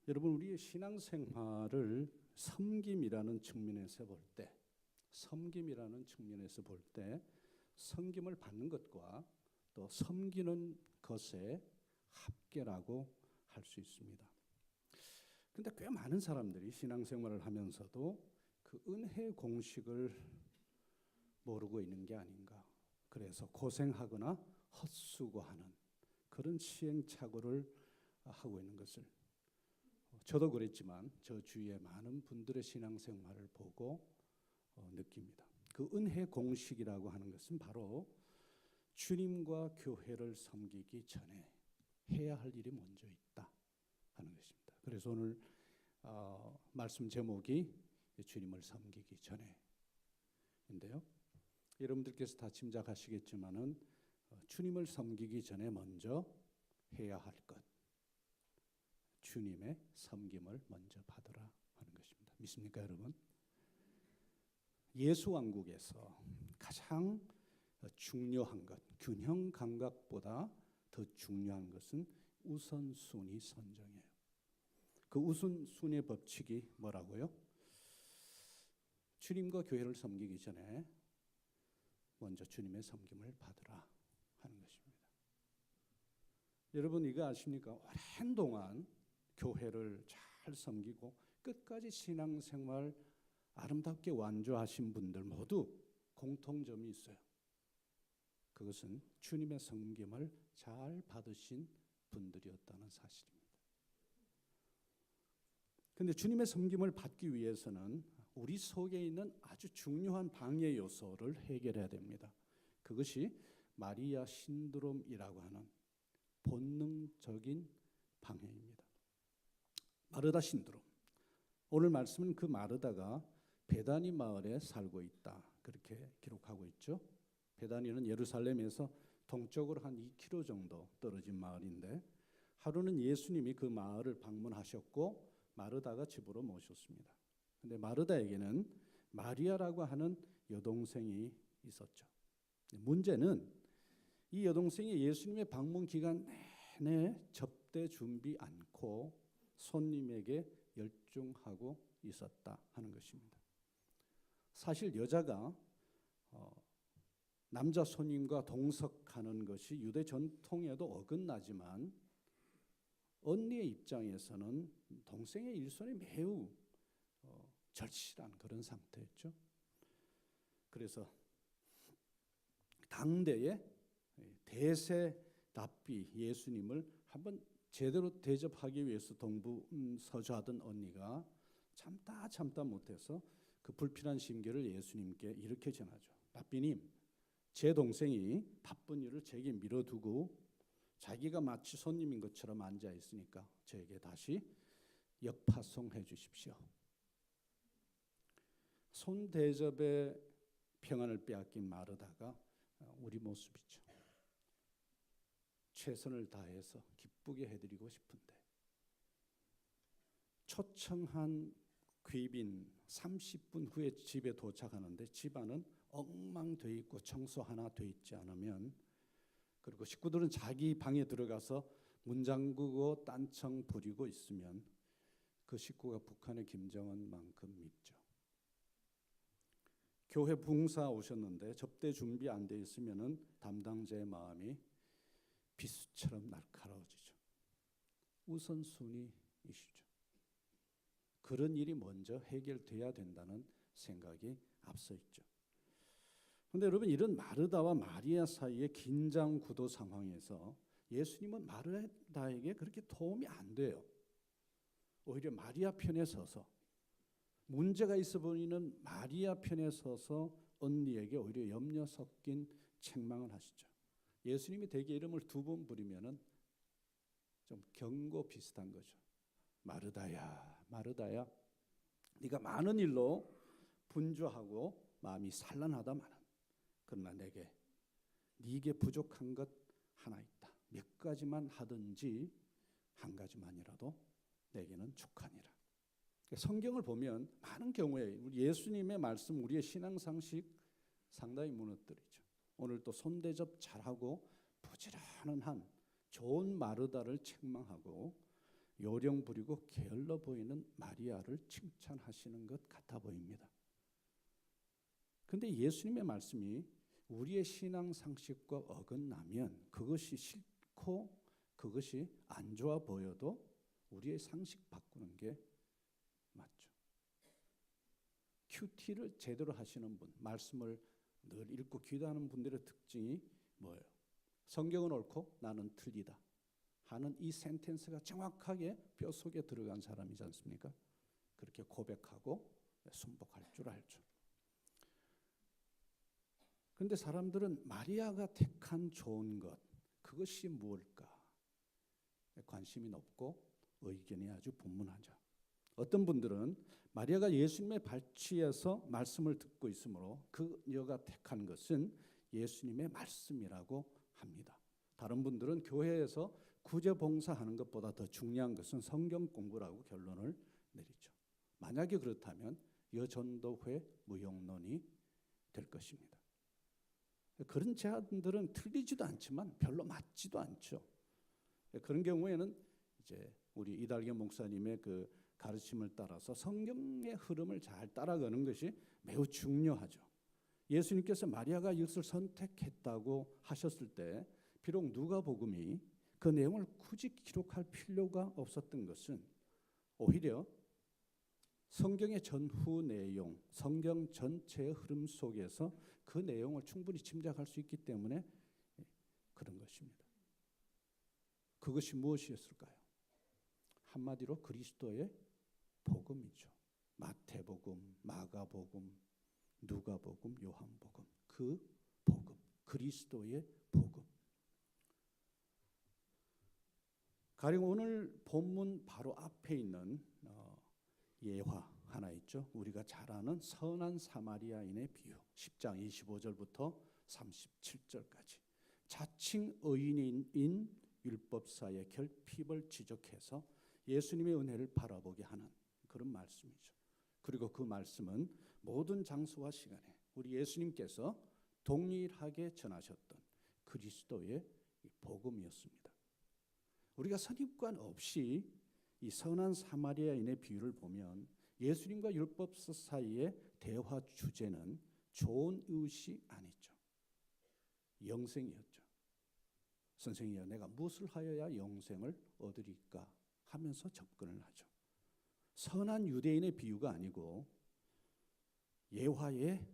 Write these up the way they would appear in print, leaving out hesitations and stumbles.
여러분, 우리의 신앙생활을 섬김이라는 측면에서 볼 때 섬김을 받는 것과 또 섬기는 것의 합계라고 할 수 있습니다. 그런데 꽤 많은 사람들이 신앙생활을 하면서도 그 은혜 공식을 모르고 있는 게 아닌가. 그래서 고생하거나 헛수고하는 그런 시행착오를 하고 있는 것을 저도 그랬지만 저 주위의 많은 분들의 신앙생활을 보고 느낍니다. 그 은혜 공식이라고 하는 것은 바로 주님과 교회를 섬기기 전에 해야 할 일이 먼저 있다 하는 것입니다. 그래서 오늘 말씀 제목이 주님을 섬기기 전에인데요. 여러분들께서 다 짐작하시겠지만은 주님을 섬기기 전에 먼저 해야 할 것, 주님의 섬김을 먼저 받으라 하는 것입니다. 믿습니까, 여러분? 예수 왕국에서 가장 중요한 것, 균형 감각보다 더 중요한 것은 우선순위 선정이에요. 그 우선순위의 법칙이 뭐라고요? 주님과 교회를 섬기기 전에 먼저 주님의 섬김을 받으라 하는 것입니다. 여러분 이거 아십니까? 오랜 동안 교회를 잘 섬기고 끝까지 신앙생활 아름답게 완주하신 분들 모두 공통점이 있어요. 그것은 주님의 섬김을 잘 받으신 분들이었다는 사실입니다. 그런데 주님의 섬김을 받기 위해서는 우리 속에 있는 아주 중요한 방해 요소를 해결해야 됩니다. 그것이 마리아 신드롬이라고 하는 본능적인 방해입니다. 마르다 신드롬. 오늘 말씀은 그 마르다가 베다니 마을에 살고 있다. 그렇게 기록하고 있죠. 베다니는 예루살렘에서 동쪽으로 한 2km 정도 떨어진 마을인데 하루는 예수님이 그 마을을 방문하셨고 마르다가 집으로 모셨습니다. 그런데 마르다에게는 마리아라고 하는 여동생이 있었죠. 문제는 이 여동생이 예수님의 방문 기간 내내 접대 준비 않고 손님에게 열중하고 있었다 하는 것입니다. 사실 여자가 남자 손님과 동석하는 것이 유대 전통에도 어긋나지만 언니의 입장에서는 동생의 일손이 매우 절실한 그런 상태였죠. 그래서 당대의 대세 랍비 예수님을 한번 제대로 대접하기 위해서 동부서주하던 언니가 참다 못해서 그 불필요한 심기를 예수님께 이렇게 전하죠. 랍비님, 제 동생이 바쁜 일을 제게 미뤄두고 자기가 마치 손님인 것처럼 앉아 있으니까 저에게 다시 역파송해 주십시오. 손대접의 평안을 빼앗긴 마르다가 우리 모습이죠. 최선을 다해서 기쁘게 해드리고 싶은데 초청한 귀빈 30분 후에 집에 도착하는데 집안은 엉망돼 있고 청소 하나 돼 있지 않으면, 그리고 식구들은 자기 방에 들어가서 문 잠그고 딴청 부리고 있으면 그 식구가 북한의 김정은만큼 밉죠. 교회 부흥사 오셨는데 접대 준비 안 돼 있으면 담당자의 마음이 비수처럼 날카로워지죠. 우선순위이시죠. 그런 일이 먼저 해결돼야 된다는 생각이 앞서 있죠. 그런데 여러분, 이런 마르다와 마리아 사이의 긴장 구도 상황에서 예수님은 마르다에게 그렇게 도움이 안 돼요. 오히려 마리아 편에 서서, 문제가 있어 보이는 마리아 편에 서서 언니에게 오히려 염려 섞인 책망을 하시죠. 예수님이 대개 이름을 2번 부르면은 좀 경고 비슷한 거죠. 마르다야, 마르다야, 네가 많은 일로 분주하고 마음이 산란하다마는 그러나 네게 부족한 것 하나 있다. 몇 가지만 하든지 한 가지만이라도 내게는 축하니라. 성경을 보면 많은 경우에 예수님의 말씀, 우리의 신앙 상식 상당히 무너뜨리죠. 오늘 또 손대접 잘하고 부지런한 좋은 마르다를 책망하고 요령 부리고 게을러 보이는 마리아를 칭찬하시는 것 같아 보입니다. 그런데 예수님의 말씀이 우리의 신앙 상식과 어긋나면 그것이 싫고 그것이 안 좋아 보여도 우리의 상식 바꾸는 게 맞죠. 큐티를 제대로 하시는 분, 말씀을 늘 읽고 기도하는 분들의 특징이 뭐예요? 성경은 옳고 나는 틀리다 하는 이 센텐스가 정확하게 뼈속에 들어간 사람이지 않습니까? 그렇게 고백하고 순복할 줄 알죠. 그런데 사람들은 마리아가 택한 좋은 것, 그것이 무엇일까? 관심이 높고 의견이 아주 분분하죠. 어떤 분들은 마리아가 예수님의 발치에서 말씀을 듣고 있으므로 그녀가 택한 것은 예수님의 말씀이라고 합니다. 다른 분들은 교회에서 구제 봉사하는 것보다 더 중요한 것은 성경 공부라고 결론을 내리죠. 만약에 그렇다면 여전도회 무용론이 될 것입니다. 그런 제안들은 틀리지도 않지만 별로 맞지도 않죠. 그런 경우에는 이제 우리 이달경 목사님의 그 가르침을 따라서 성경의 흐름을 잘 따라가는 것이 매우 중요하죠. 예수님께서 마리아가 이것을 선택했다고 하셨을 때 비록 누가복음이 그 내용을 굳이 기록할 필요가 없었던 것은 오히려 성경의 전후 내용, 성경 전체의 흐름 속에서 그 내용을 충분히 짐작할 수 있기 때문에 그런 것입니다. 그것이 무엇이었을까요? 한마디로 그리스도의 복음이죠. 마태복음, 마가복음, 누가복음, 요한복음, 그 복음, 그리스도의 복음. 가령 오늘 본문 바로 앞에 있는 예화 하나 있죠. 우리가 잘 아는 선한 사마리아인의 비유 10장 25절부터 37절까지 자칭 의인인 율법사의 결핍을 지적해서 예수님의 은혜를 바라보게 하는 그런 말씀이죠. 그리고 그 말씀은 모든 장소와 시간에 우리 예수님께서 동일하게 전하셨던 그리스도의 복음이었습니다. 우리가 선입관 없이 이 선한 사마리아인의 비유를 보면 예수님과 율법사 사이의 대화 주제는 좋은 이웃이 아니죠. 영생이었죠. 선생이여 내가 무엇을 하여야 영생을 얻으리까 하면서 접근을 하죠. 선한 유대인의 비유가 아니고 예화의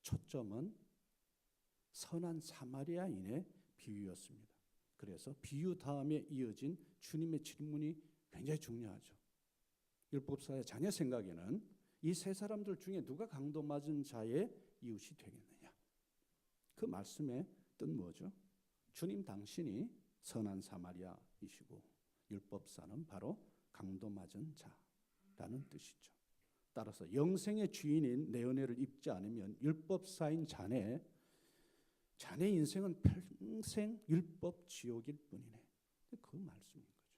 초점은 선한 사마리아인의 비유였습니다. 그래서 비유 다음에 이어진 주님의 질문이 굉장히 중요하죠. 율법사의 자녀 생각에는 이 세 사람들 중에 누가 강도 맞은 자의 이웃이 되겠느냐. 그 말씀의 뜻 뭐죠? 주님 당신이 선한 사마리아이시고 율법사는 바로 강도 맞은 자라는 뜻이죠. 따라서 영생의 주인인 내 은혜를 입지 않으면 율법사인 자네 인생은 평생 율법 지옥일 뿐이네. 그 말씀인 거죠.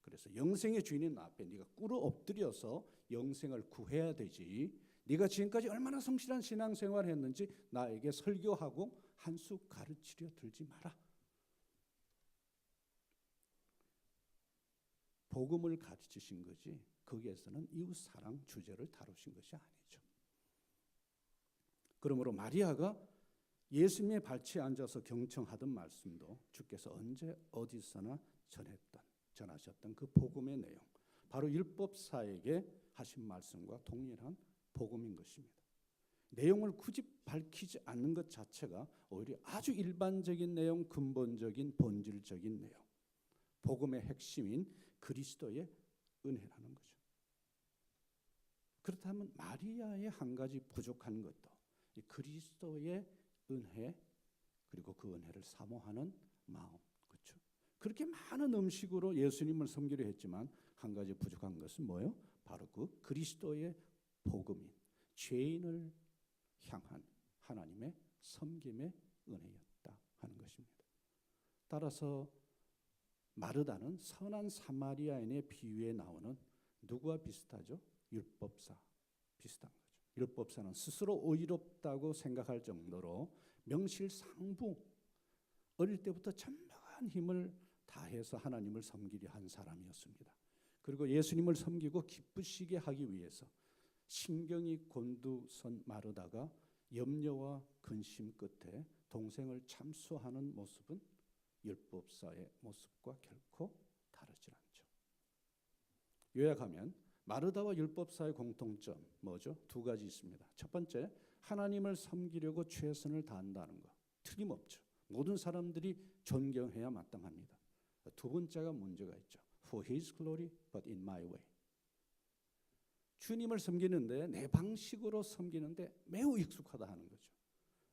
그래서 영생의 주인인 앞에 네가 꿇어 엎드려서 영생을 구해야 되지. 네가 지금까지 얼마나 성실한 신앙생활을 했는지 나에게 설교하고 한 수 가르치려 들지 마라. 복음을 가르치신 거지 거기에서는 이웃사랑 주제를 다루신 것이 아니죠. 그러므로 마리아가 예수님의 발치에 앉아서 경청하던 말씀도 주께서 언제 어디서나 전하셨던 그 복음의 내용, 바로 율법사에게 하신 말씀과 동일한 복음인 것입니다. 내용을 굳이 밝히지 않는 것 자체가 오히려 아주 일반적인 내용, 근본적인 본질적인 내용, 복음의 핵심인 그리스도의 은혜라는 거죠. 그렇다면 마리아의 한 가지 부족한 것도 이 그리스도의 은혜 그리고 그 은혜를 사모하는 마음, 그렇죠? 그렇게 많은 음식으로 예수님을 섬기려 했지만 한 가지 부족한 것은 뭐예요? 바로 그 그리스도의 복음인 죄인을 향한 하나님의 섬김의 은혜였다 하는 것입니다. 따라서 마르다는 선한 사마리아인의 비유에 나오는 누구와 비슷하죠? 율법사 비슷한 거죠. 율법사는 스스로 의롭다고 생각할 정도로 명실상부 어릴 때부터 전무한 힘을 다해서 하나님을 섬기려 한 사람이었습니다. 그리고 예수님을 섬기고 기쁘시게 하기 위해서 신경이 곤두선 마르다가 염려와 근심 끝에 동생을 참수하는 모습은 율법사의 모습과 결코 다르지 않죠. 요약하면 마르다와 율법사의 공통점 뭐죠? 두 가지 있습니다. 첫 번째, 하나님을 섬기려고 최선을 다한다는 것. 틀림없죠. 모든 사람들이 존경해야 마땅합니다. 두 번째가 문제가 있죠. For His glory, but in my way. 주님을 섬기는데 내 방식으로 섬기는데 매우 익숙하다 하는 거죠.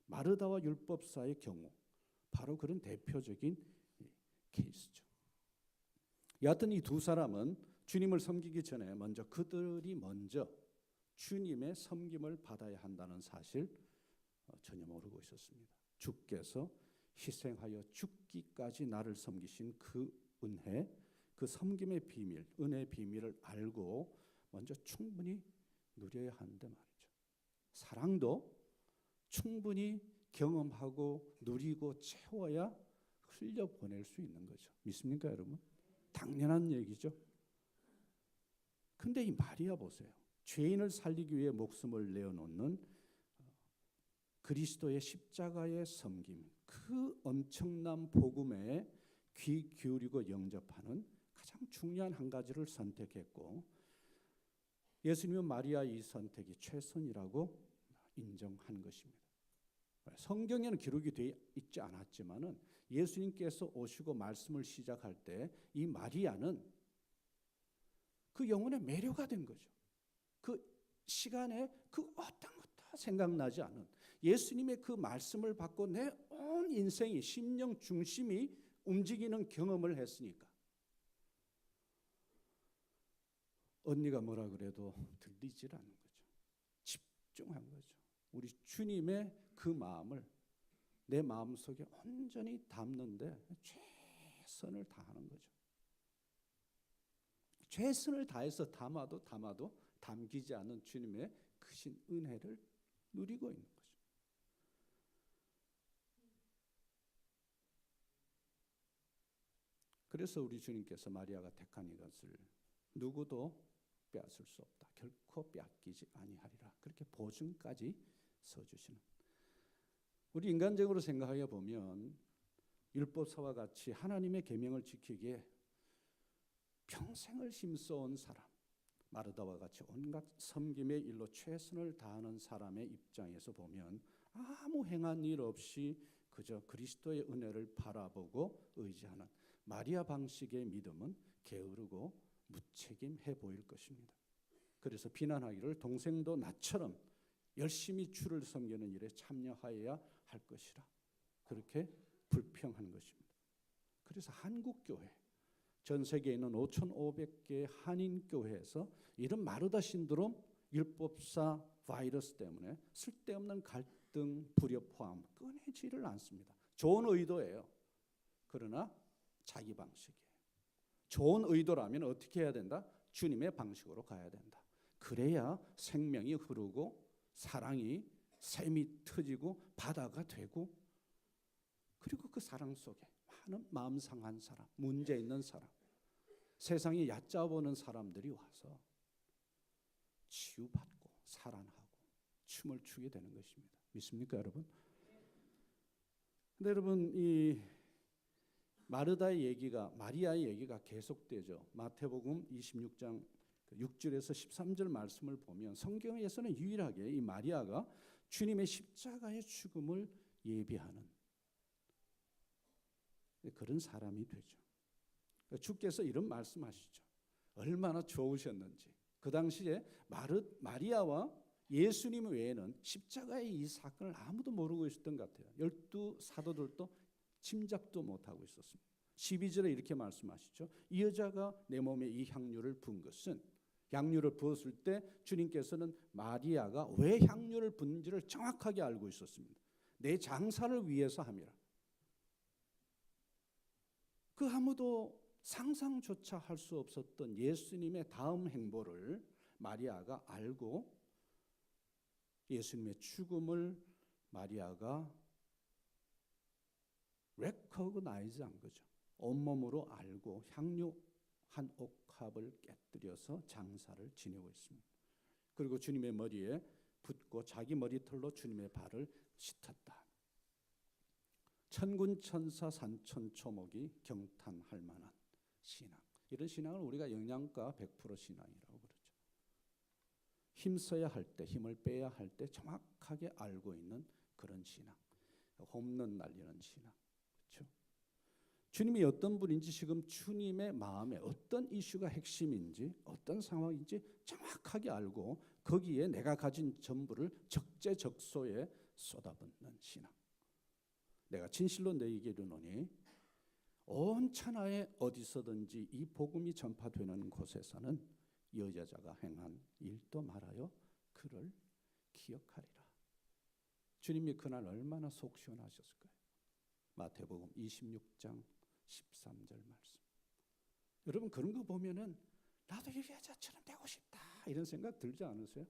마르다와 율법사의 경우 바로 그런 대표적인 케이스죠. 여하튼 이 두 사람은 주님을 섬기기 전에 그들이 먼저 주님의 섬김을 받아야 한다는 사실 전혀 모르고 있었습니다. 주께서 희생하여 죽기까지 나를 섬기신 그 은혜, 그 섬김의 비밀, 은혜의 비밀을 알고 먼저 충분히 누려야 하는데 말이죠. 사랑도 충분히 경험하고 누리고 채워야 흘려보낼 수 있는 거죠. 믿습니까, 여러분? 당연한 얘기죠. 근데 이 마리아 보세요. 죄인을 살리기 위해 목숨을 내어놓는 그리스도의 십자가의 섬김, 그 엄청난 복음에 귀 기울이고 영접하는 가장 중요한 한 가지를 선택했고, 예수님은 마리아의 이 선택이 최선이라고 인정한 것입니다. 성경에는 기록이 되어 있지 않았지만은 예수님께서 오시고 말씀을 시작할 때 이 마리아는 그 영혼의 매료가 된 거죠. 그 시간에 그 어떤 것도 생각나지 않은 예수님의 그 말씀을 받고 내 온 인생이 심령 중심이 움직이는 경험을 했으니까 언니가 뭐라 그래도 들리질 않는 거죠. 집중한 거죠. 우리 주님의 그 마음을 내 마음속에 온전히 담는데 최선을 다하는 거죠. 최선을 다해서 담아도 담기지 않은 주님의 크신 은혜를 누리고 있는 거죠. 그래서 우리 주님께서 마리아가 택한 이것을 누구도 빼앗을 수 없다. 결코 빼앗기지 아니하리라. 그렇게 보증까지 써주시는. 우리 인간적으로 생각해 보면 율법사와 같이 하나님의 계명을 지키기에 평생을 힘써온 사람, 마르다와 같이 온갖 섬김의 일로 최선을 다하는 사람의 입장에서 보면 아무 행한 일 없이 그저 그리스도의 은혜를 바라보고 의지하는 마리아 방식의 믿음은 게으르고 무책임해 보일 것입니다. 그래서 비난하기를 동생도 나처럼 열심히 주를 섬기는 일에 참여하여야 할 것이라 그렇게 불평한 것입니다. 그래서 한국교회, 전 세계에 있는 5,500개 한인교회에서 이런 마르다 신드롬, 율법사 바이러스 때문에 쓸데없는 갈등, 불협화음 끊이지를 않습니다. 좋은 의도예요. 그러나 자기 방식이에요. 좋은 의도라면 어떻게 해야 된다? 주님의 방식으로 가야 된다. 그래야 생명이 흐르고 사랑이 샘이 터지고 바다가 되고, 그리고 그 사랑 속에 많은 마음 상한 사람, 문제 있는 사람, 세상이 얕잡아보는 사람들이 와서 치유받고 살아나고 춤을 추게 되는 것입니다. 믿습니까, 여러분? 근데 여러분, 이 마르다의 얘기가, 마리아의 얘기가 계속되죠. 마태복음 26장 6절에서 13절 말씀을 보면 성경에서는 유일하게 이 마리아가 주님의 십자가의 죽음을 예비하는 그런 사람이 되죠. 주께서 이런 말씀하시죠. 얼마나 좋으셨는지. 그 당시에 마리아와 예수님 외에는 십자가의 이 사건을 아무도 모르고 있었던 것 같아요. 12 사도들도 짐작도 못하고 있었습니다. 12절에 이렇게 말씀하시죠. 이 여자가 내 몸에 이 향유를 부은 것은, 향유를 부었을 때 주님께서는 마리아가 왜 향유를 부은지를 정확하게 알고 있었습니다. 내 장사를 위해서 함이라. 그 아무도 상상조차 할 수 없었던 예수님의 다음 행보를 마리아가 알고 예수님의 죽음을 마리아가 레코그나이즈한 거죠. 온몸으로 알고 향유 한 옥합을 깨뜨려서 장사를 지내고 있습니다. 그리고 주님의 머리에 붓고 자기 머리털로 주님의 발을 씻었다. 천군천사 산천초목이 경탄할 만한 신앙. 이런 신앙을 우리가 영양가 100% 신앙이라고 그러죠. 힘써야 할 때, 힘을 빼야 할 때 정확하게 알고 있는 그런 신앙. 홈런 날리는 신앙. 그렇죠? 주님이 어떤 분인지 지금 주님의 마음에 어떤 이슈가 핵심인지 어떤 상황인지 정확하게 알고 거기에 내가 가진 전부를 적재적소에 쏟아붓는 신앙. 내가 진실로 너희에게 이르노니 온 천하에 어디서든지 이 복음이 전파되는 곳에서는 여자가 행한 일도 말하여 그를 기억하리라. 주님이 그날 얼마나 속 시원하셨을까요? 마태복음 26장 13절 말씀. 여러분 그런 거 보면은 나도 이 여자처럼 되고 싶다 이런 생각 들지 않으세요?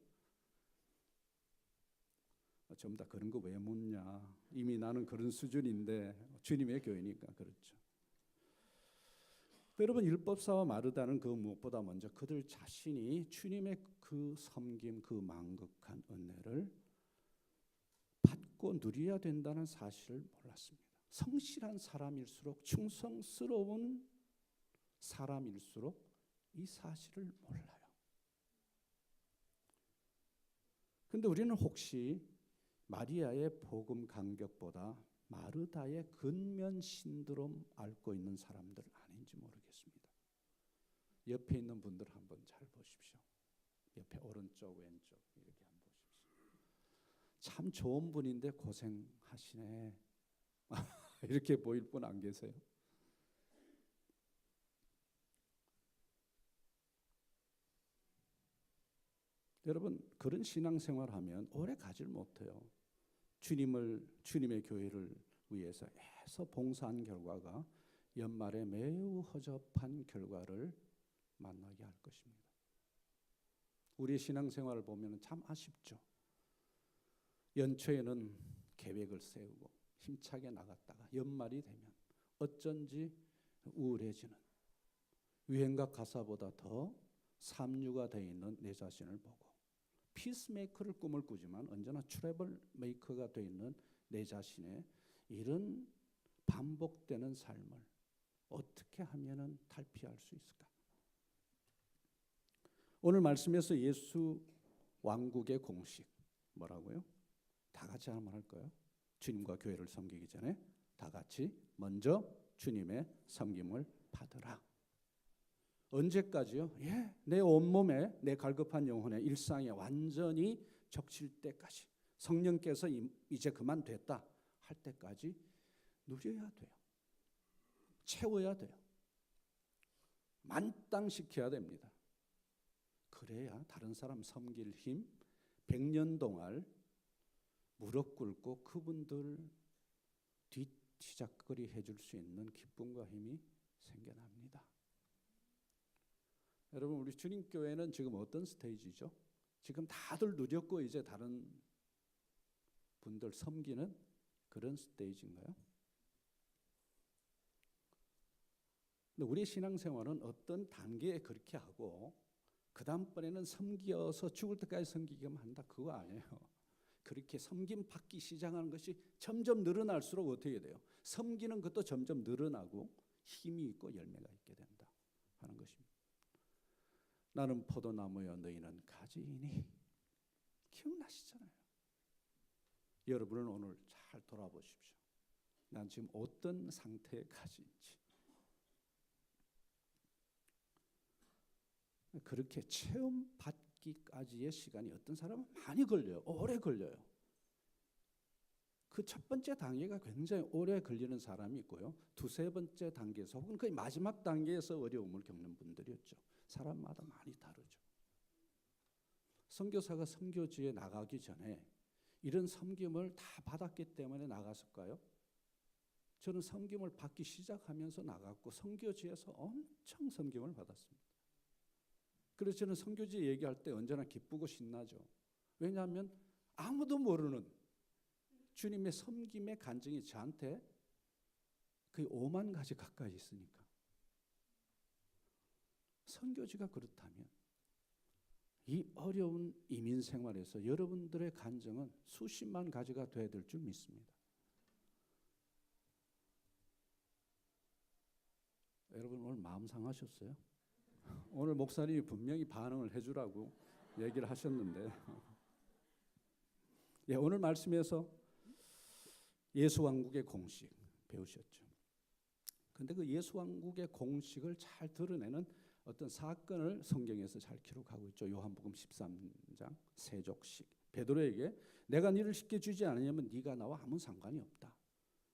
전부 다 그런 거 왜 묻냐? 이미 나는 그런 수준인데 주님의 교회니까 그렇죠. 여러분 율법사와 마르다는 그 무엇보다 먼저 그들 자신이 주님의 그 섬김, 그 만극한 은혜를 받고 누려야 된다는 사실을 몰랐습니다. 성실한 사람일수록 충성스러운 사람일수록 이 사실을 몰라요. 그런데 우리는 혹시 마리아의 복음 간격보다 마르다의 근면 신드롬 앓고 있는 사람들 아닌지 모르겠습니다. 옆에 있는 분들 한번 잘 보십시오. 옆에 오른쪽 왼쪽 이렇게 한번 보십시오. 참 좋은 분인데 고생하시네. 이렇게 보일 분 안 계세요? 여러분 그런 신앙생활하면 오래 가질 못해요. 주님의 교회를 위해서 애써 봉사한 결과가 연말에 매우 허접한 결과를 만나게 할 것입니다. 우리의 신앙생활을 보면 참 아쉽죠. 연초에는 계획을 세우고 힘차게 나갔다가 연말이 되면 어쩐지 우울해지는, 유행가 가사보다 더 삼류가 되어 있는 내 자신을 보고 피스메이커를 꿈을 꾸지만 언제나 트러블 메이커가 되어 있는 내 자신의 이런 반복되는 삶을 어떻게 하면은 탈피할 수 있을까? 오늘 말씀에서 예수 왕국의 공식 뭐라고요? 다 같이 한번 할까요? 주님과 교회를 섬기기 전에 다 같이 먼저 주님의 섬김을 받으라. 언제까지요? 내 온몸에 내 갈급한 영혼의 일상에 완전히 적실 때까지 성령께서 이제 그만 됐다 할 때까지 누려야 돼요. 채워야 돼요. 만땅시켜야 됩니다. 그래야 다른 사람 섬길 힘 100년 동안 무릎 꿇고 그분들 뒤치작거리 해줄 수 있는 기쁨과 힘이 생겨납니다. 여러분 우리 주님교회는 지금 어떤 스테이지죠? 지금 다들 누렸고 이제 다른 분들 섬기는 그런 스테이지인가요? 근데 우리 신앙생활은 어떤 단계에 그렇게 하고 그 다음번에는 섬겨서 죽을 때까지 섬기기만 한다 그거 아니에요. 그렇게 섬김 받기 시작하는 것이 점점 늘어날수록 어떻게 돼요? 섬기는 것도 점점 늘어나고 힘이 있고 열매가 있게 된다 하는 것입니다. 나는 포도나무여 너희는 가지이니 기억나시잖아요. 여러분은 오늘 잘 돌아보십시오. 난 지금 어떤 상태의 가지인지. 그렇게 체험받기까지의 시간이 어떤 사람은 많이 걸려요. 오래 걸려요. 그 첫 번째 단계가 굉장히 오래 걸리는 사람이 있고요. 두세 번째 단계에서 혹은 거의 마지막 단계에서 어려움을 겪는 분들이었죠. 사람마다 많이 다르죠. 선교사가 선교지에 나가기 전에 이런 섬김을 다 받았기 때문에 나갔을까요? 저는 섬김을 받기 시작하면서 나갔고 선교지에서 엄청 섬김을 받았습니다. 그래서 저는 선교지 얘기할 때 언제나 기쁘고 신나죠. 왜냐하면 아무도 모르는 주님의 섬김의 간증이 저한테 거의 5만 가지 가까이 있으니까. 선교지가 그렇다면 이 어려운 이민 생활에서 여러분들의 간증은 수십만 가지가 돼야 될 줄 믿습니다. 여러분 오늘 마음 상하셨어요? 오늘 목사님이 분명히 반응을 해주라고 얘기를 하셨는데 예, 오늘 말씀에서 예수 왕국의 공식 배우셨죠. 근데 그 예수 왕국의 공식을 잘 드러내는 어떤 사건을 성경에서 잘 기록하고 있죠. 요한복음 13장 세족식. 베드로에게 내가 너를 쉽게 주지 않으냐면 네가 나와 아무 상관이 없다.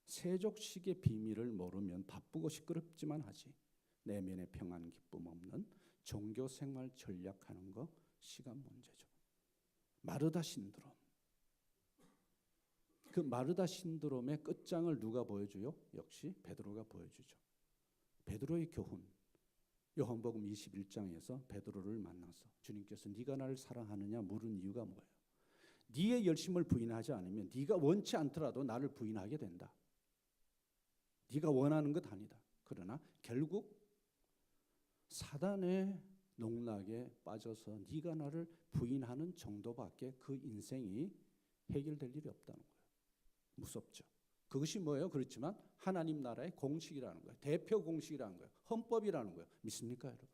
세족식의 비밀을 모르면 바쁘고 시끄럽지만 하지 내면의 평안 기쁨 없는 종교 생활 전략하는 거 시간 문제죠. 마르다 신드롬. 그 마르다 신드롬의 끝장을 누가 보여줘요? 역시 베드로가 보여주죠. 베드로의 교훈. 요한복음 21장에서 베드로를 만나서 주님께서 네가 나를 사랑하느냐 물은 이유가 뭐예요? 네의 열심을 부인하지 않으면 네가 원치 않더라도 나를 부인하게 된다. 네가 원하는 것 아니다. 그러나 결국 사단의 농락에 빠져서 네가 나를 부인하는 정도밖에 그 인생이 해결될 일이 없다는 거예요. 무섭죠. 그것이 뭐예요? 그렇지만 하나님 나라의 공식이라는 거예요. 대표 공식이라는 거예요. 헌법이라는 거예요. 믿습니까, 여러분?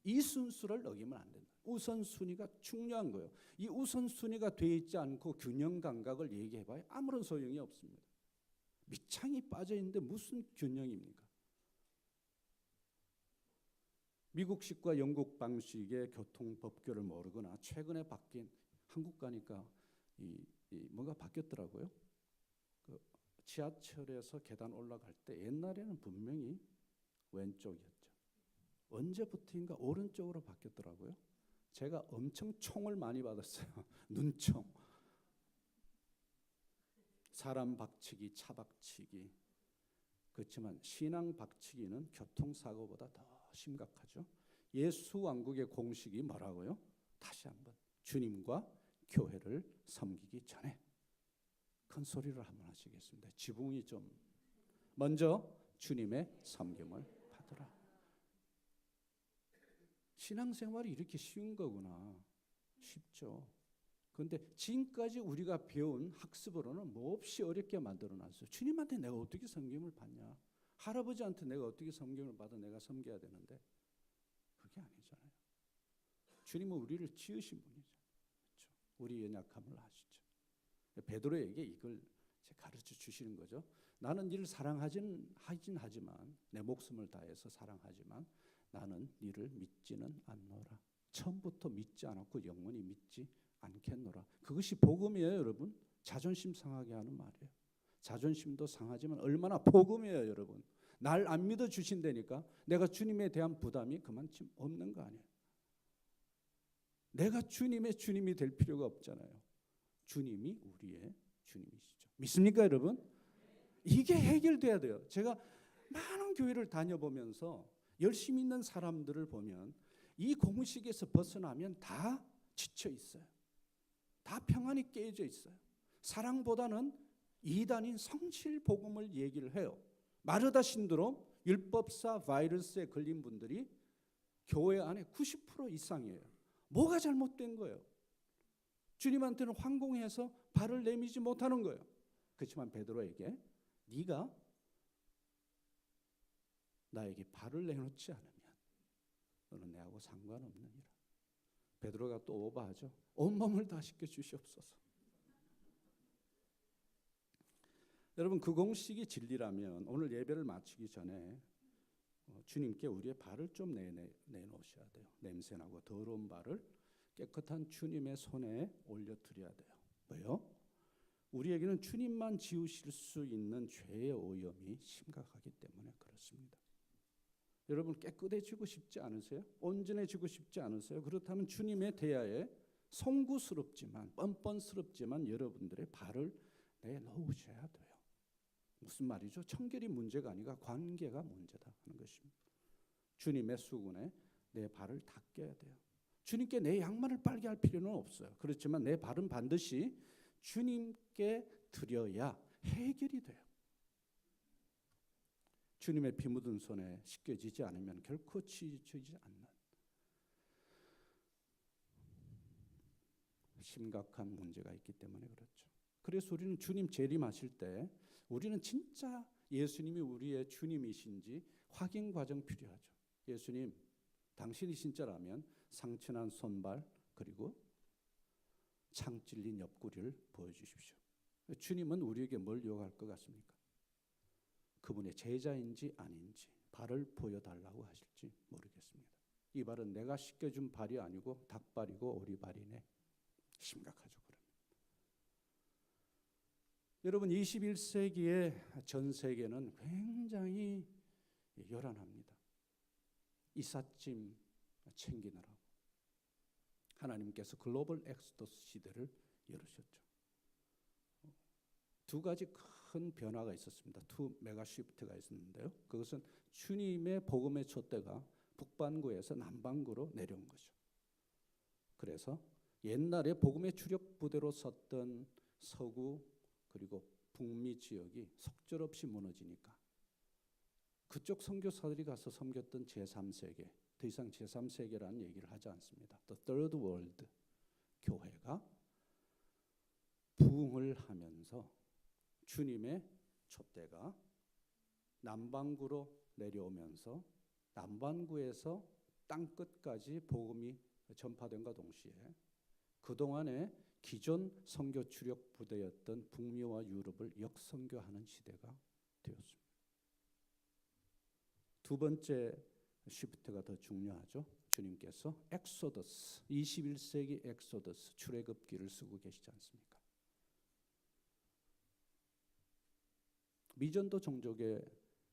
이 순수를 어기면 안 된다. 우선순위가 중요한 거예요. 이 우선순위가 되어 있지 않고 균형 감각을 얘기해봐야 아무런 소용이 없습니다. 밑창이 빠져 있는데 무슨 균형입니까? 미국식과 영국 방식의 교통 법규를 모르거나 최근에 바뀐 한국 가니까 뭔가 바뀌었더라고요. 그 지하철에서 계단 올라갈 때 옛날에는 분명히 왼쪽이었죠. 언제부터인가 오른쪽으로 바뀌었더라고요. 제가 엄청 총을 많이 받았어요. 눈총. 사람 박치기, 차 박치기. 그렇지만 신앙 박치기는 교통사고보다 더 심각하죠. 예수 왕국의 공식이 뭐라고요? 다시 한번 주님과 교회를 섬기기 전에 큰 소리를 한번 하시겠습니다. 지붕이 좀 먼저 주님의 섬김을 받으라. 신앙생활이 이렇게 쉬운 거구나. 쉽죠. 그런데 지금까지 우리가 배운 학습으로는 몹시 어렵게 만들어놨어요. 주님한테 내가 어떻게 섬김을 받냐? 할아버지한테 내가 어떻게 섬김을 받아 내가 섬겨야 되는데 그게 아니잖아요. 주님은 우리를 지으신 분이죠. 그렇죠? 우리 연약함을 아시죠. 베드로에게 이걸 가르쳐 주시는 거죠. 나는 너를 사랑하진 하지만 내 목숨을 다해서 사랑하지만 나는 너를 믿지는 않노라. 처음부터 믿지 않았고 영원히 믿지 않겠노라. 그것이 복음이에요, 여러분. 자존심 상하게 하는 말이에요. 자존심도 상하지만 얼마나 복음이에요, 여러분. 날 안 믿어 주신다니까 내가 주님에 대한 부담이 그만큼 없는 거 아니에요. 내가 주님의 주님이 될 필요가 없잖아요. 주님이 우리의 주님이시죠. 믿습니까, 여러분? 이게 해결돼야 돼요. 제가 많은 교회를 다녀보면서 열심히 있는 사람들을 보면 이 공식에서 벗어나면 다 지쳐 있어요. 다 평안이 깨져 있어요. 사랑보다는 이단인 성실 복음을 얘기를 해요. 마르다 신드롬, 율법사 바이러스에 걸린 분들이 교회 안에 90% 이상이에요. 뭐가 잘못된 거예요? 주님한테는 황공해서 발을 내미지 못하는 거예요. 그렇지만 베드로에게 네가 나에게 발을 내놓지 않으면 너는 내하고 상관없느니라. 베드로가 또 오버하죠. 온몸을 다 씻겨 주시옵소서. 여러분 그 공식이 진리라면 오늘 예배를 마치기 전에 주님께 우리의 발을 좀 내놓으셔야 돼요. 냄새나고 더러운 발을 깨끗한 주님의 손에 올려드려야 돼요. 왜요? 우리에게는 주님만 지우실 수 있는 죄의 오염이 심각하기 때문에 그렇습니다. 여러분 깨끗해지고 싶지 않으세요? 온전해지고 싶지 않으세요? 그렇다면 주님의 대하에 송구스럽지만 뻔뻔스럽지만 여러분들의 발을 내놓으셔야 돼요. 무슨 말이죠? 청결이 문제가 아니라 관계가 문제다 하는 것입니다. 주님의 수군에 내 발을 닦여야 돼요. 주님께 내 양말을 빨게 할 필요는 없어요. 그렇지만 내 발은 반드시 주님께 드려야 해결이 돼요. 주님의 피 묻은 손에 씻겨지지 않으면 결코 치유되지 않는 심각한 문제가 있기 때문에 그렇죠. 그래서 우리는 주님 재림하실 때 우리는 진짜 예수님이 우리의 주님이신지 확인 과정 필요하죠. 예수님, 당신이 진짜라면 상처난 손발 그리고 창 찔린 옆구리를 보여주십시오. 주님은 우리에게 뭘 요구할 것 같습니까? 그분의 제자인지 아닌지 발을 보여달라고 하실지 모르겠습니다. 이 발은 내가 씻겨준 발이 아니고 닭발이고 오리발이네. 심각하죠. 그러면. 여러분 21세기의 전 세계는 굉장히 요란합니다. 이삿짐 챙기느라고 하나님께서 글로벌 엑소더스 시대를 열으셨죠. 두 가지 큰 변화가 있었습니다. 투 메가 시프트가 있었는데요. 그것은 주님의 복음의 촛대가 북반구에서 남반구로 내려온 거죠. 그래서 옛날에 복음의 주력 부대로 섰던 서구 그리고 북미 지역이 속절없이 무너지니까 그쪽 선교사들이 가서 섬겼던 제3세계, 더 이상 제3세계라는 얘기를 하지 않습니다. The Third World 교회가 부흥을 하면서 주님의 촛대가 남반구로 내려오면서 남반구에서 땅끝까지 복음이 전파된과 동시에 그동안에 기존 선교 주력 부대였던 북미와 유럽을 역선교하는 시대가 되었습니다. 두 번째 시프트가 더 중요하죠. 주님께서 엑소더스, 21세기 엑소더스 출애굽기를 쓰고 계시지 않습니까? 미전도 종족에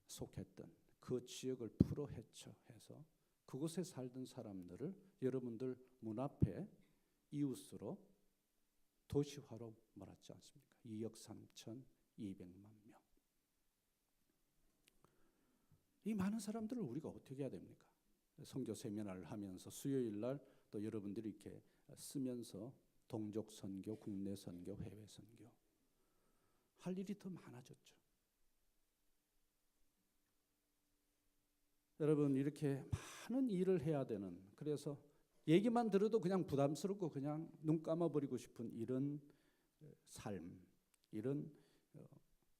속했던 그 지역을 풀어 헤쳐 해서 그곳에 살던 사람들을 여러분들 문 앞에 이웃으로 도시화로 몰았지 않습니까? 2억 3,200만 명. 이 많은 사람들을 우리가 어떻게 해야 됩니까? 선교 세미나를 하면서 수요일 날 또 여러분들이 이렇게 쓰면서 동족 선교, 국내 선교, 해외 선교 할 일이 더 많아졌죠. 여러분 이렇게 많은 일을 해야 되는, 그래서 얘기만 들어도 그냥 부담스럽고 그냥 눈 감아버리고 싶은 이런 삶, 이런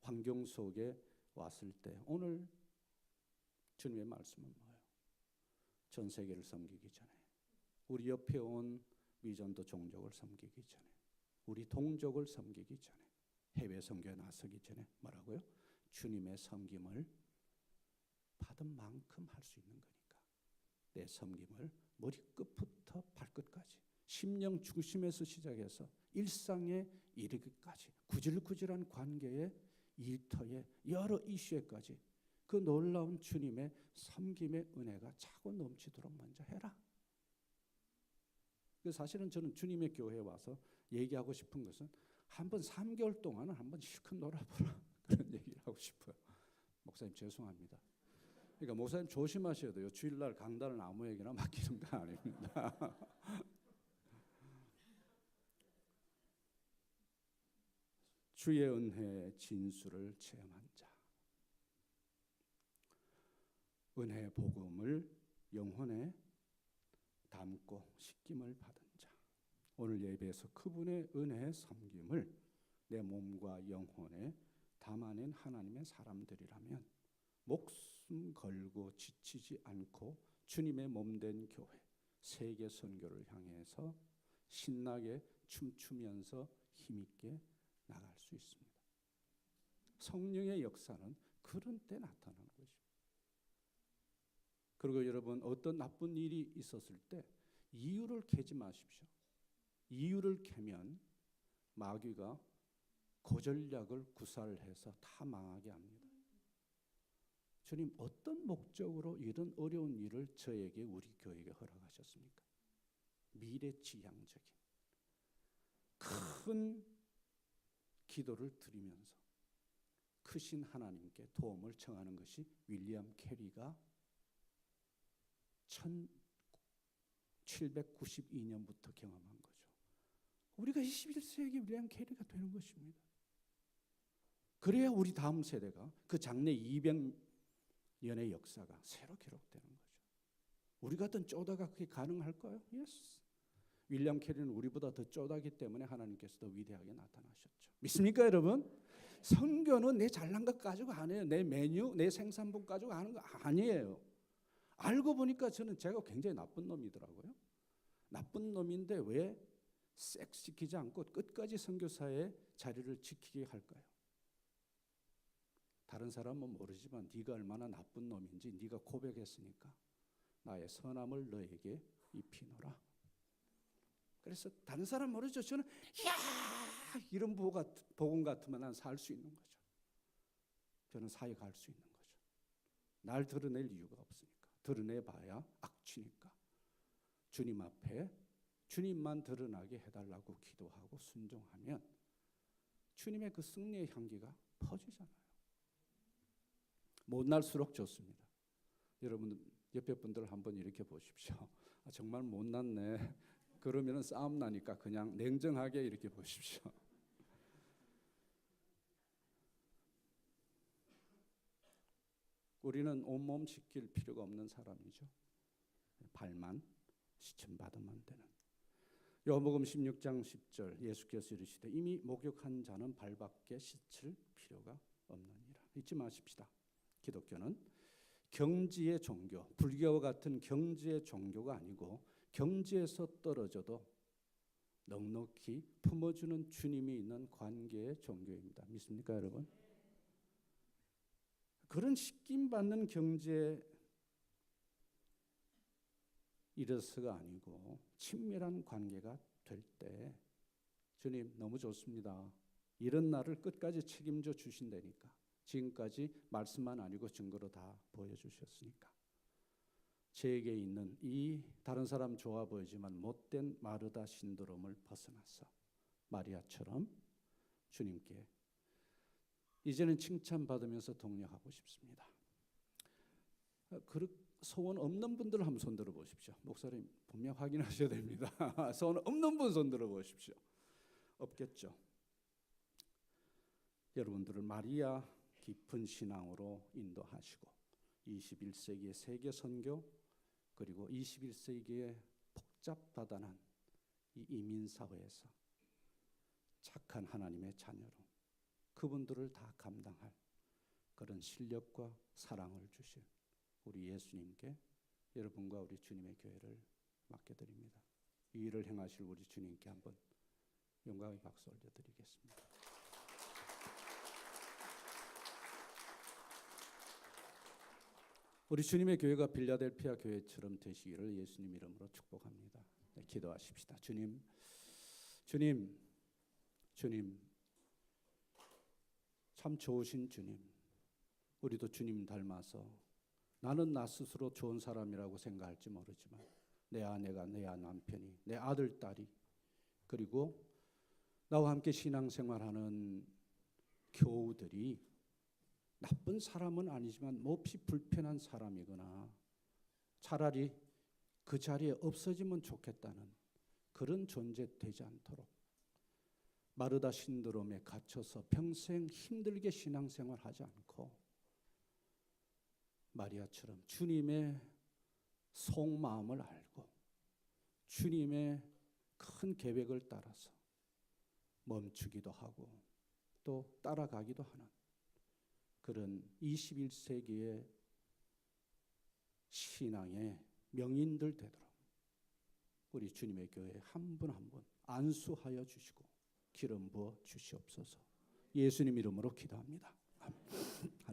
환경 속에 왔을 때 오늘 주님의 말씀은 뭐예요? 전 세계를 섬기기 전에, 우리 옆에 온 미전도 종족을 섬기기 전에, 우리 동족을 섬기기 전에, 해외 선교에 나서기 전에 뭐라고요? 주님의 섬김을 받은 만큼 할 수 있는 거니까 내 섬김을 머리끝부터 발끝까지 심령 중심에서 시작해서 일상에 이르기까지 구질구질한 관계의 일터의 여러 이슈에까지 그 놀라운 주님의 섬김의 은혜가 차고 넘치도록 먼저 해라. 사실은 저는 주님의 교회에 와서 얘기하고 싶은 것은 한번 3개월 동안은 한번 실컷 놀아보라 그런 얘기를 하고 싶어요. 목사님 죄송합니다. 그러니까 목사님 조심하셔야 돼요. 주일날 강단을 아무에게나 맡기는 거 아닙니다. 주의 은혜의 진수를 체험한 자, 은혜의 복음을 영혼에 담고 씻김을 받은 자, 오늘 예배에서 그분의 은혜의 섬김을 내 몸과 영혼에 담아낸 하나님의 사람들이라면 목숨 걸고 지치지 않고 주님의 몸된 교회, 세계 선교를 향해서 신나게 춤추면서 힘있게 나갈 수 있습니다. 성령의 역사는 그런 때 나타나는 것입니다. 그리고 여러분 어떤 나쁜 일이 있었을 때 이유를 캐지 마십시오. 이유를 캐면 마귀가 고전략을 구사해서 다 망하게 합니다. 주님 어떤 목적으로 이런 어려운 일을 저에게, 우리 교회에게 허락하셨습니까? 미래지향적인 큰 기도를 드리면서 크신 하나님께 도움을 청하는 것이 윌리엄 캐리가 1792년부터 경험한 거죠. 우리가 21세기 윌리엄 캐리가 되는 것입니다. 그래야 우리 다음 세대가 그 장래 200 연애 역사가 새로 기록되는 거죠. 우리 같은 쪼다가 그게 가능할까요? 예스. 윌리엄 캐리는 우리보다 더 쪼다기 때문에 하나님께서 더 위대하게 나타나셨죠. 믿습니까, 여러분? 선교는 내 잘난 것 가지고 안 해요. 내 메뉴, 내 생산품 가지고 하는 거 아니에요. 알고 보니까 제가 굉장히 나쁜 놈이더라고요. 나쁜 놈인데 왜 섹시키지 않고 끝까지 선교사의 자리를 지키게 할까요? 다른 사람은 모르지만 네가 얼마나 나쁜 놈인지 네가 고백했으니까 나의 선함을 너에게 입히노라. 그래서 다른 사람 모르죠. 저는 야 이런 복음 같으면 난 살 수 있는 거죠. 저는 사회 갈 수 있는 거죠. 날 드러낼 이유가 없으니까. 드러내봐야 악취니까. 주님 앞에 주님만 드러나게 해달라고 기도하고 순종하면 주님의 그 승리의 향기가 퍼지잖아요. 못날수록 좋습니다. 여러분 옆에 분들 한번 이렇게 보십시오. 정말 못났네. 그러면 싸움 나니까 그냥 냉정하게 이렇게 보십시오. 우리는 온몸 지킬 필요가 없는 사람이죠. 발만 시침받으면 되는. 요한복음 16장 10절 예수께서 이르시되 이미 목욕한 자는 발밖에 씻을 필요가 없느니라. 잊지 마십시다. 기독교는 경지의 종교, 불교와 같은 경지의 종교가 아니고 경지에서 떨어져도 넉넉히 품어주는 주님이 있는 관계의 종교입니다. 믿습니까, 여러분? 그런 씻김받는 경지에 이래서가 아니고 친밀한 관계가 될 때 주님 너무 좋습니다. 이런 나를 끝까지 책임져 주신다니까. 지금까지 말씀만 아니고 증거로 다 보여주셨으니까. 제게 있는 이 다른 사람 좋아 보이지만 못된 마르다 신드롬을 벗어나서 마리아처럼 주님께 이제는 칭찬받으면서 동력하고 싶습니다. 소원 없는 분들 한번 손 들어 보십시오. 목사님 분명 확인하셔야 됩니다. 소원 없는 분 손 들어 보십시오. 없겠죠. 여러분들을 마리아 깊은 신앙으로 인도하시고 21세기의 세계 선교 그리고 21세기의 복잡다단한 이 이민 사회에서 착한 하나님의 자녀로 그분들을 다 감당할 그런 실력과 사랑을 주실 우리 예수님께 여러분과 우리 주님의 교회를 맡겨드립니다. 이 일을 행하실 우리 주님께 한번 영광의 박수 올려드리겠습니다. 우리 주님의 교회가 빌라델피아 교회처럼 되시기를 예수님 이름으로 축복합니다. 네, 기도하십시다. 주님, 참 좋으신 주님, 우리도 주님 닮아서 나는 나 스스로 좋은 사람이라고 생각할지 모르지만 내 아내가, 내 남편이, 내 아들, 딸이 그리고 나와 함께 신앙생활하는 교우들이 나쁜 사람은 아니지만 몹시 불편한 사람이거나 차라리 그 자리에 없어지면 좋겠다는 그런 존재 되지 않도록 마르다 신드롬에 갇혀서 평생 힘들게 신앙생활하지 않고 마리아처럼 주님의 속마음을 알고 주님의 큰 계획을 따라서 멈추기도 하고 또 따라가기도 하는 그런 21세기의 신앙의 명인들 되도록 우리 주님의 교회 한 분 한 분 안수하여 주시고 기름 부어 주시옵소서. 예수님 이름으로 기도합니다. 할렐루야.